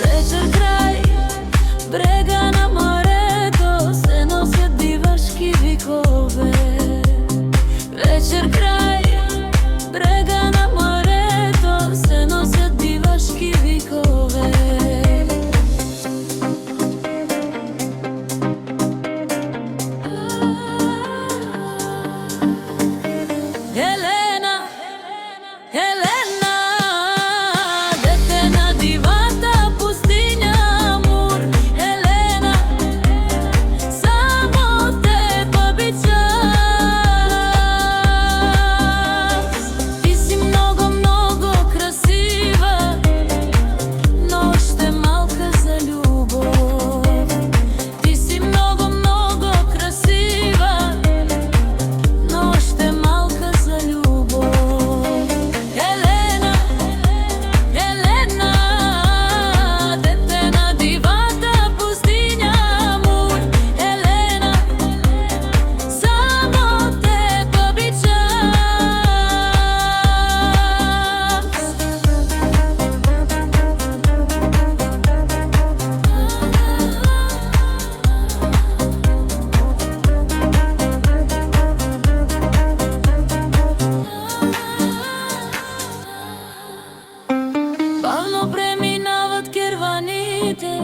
Вечер край брега на морето се носят дивашки викове. Вечер край брега на морето се носят дивашки викове. Елена, Елена, дете на дивата пустиня Амур. Елена, само теб обичам. Ти си много, много красива, но още малка за любов. Ти си много, много красива, но още малка за любов. Елена, Елена, дете на дивата пустиня Амур. Елена, само теб обичам. Бавно преминават керваните,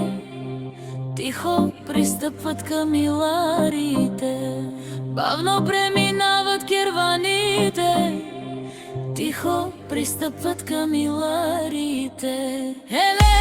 тихо пристъпват към иларите. Бавно преминават керваните, тихо пристъпват към иларите. Елена!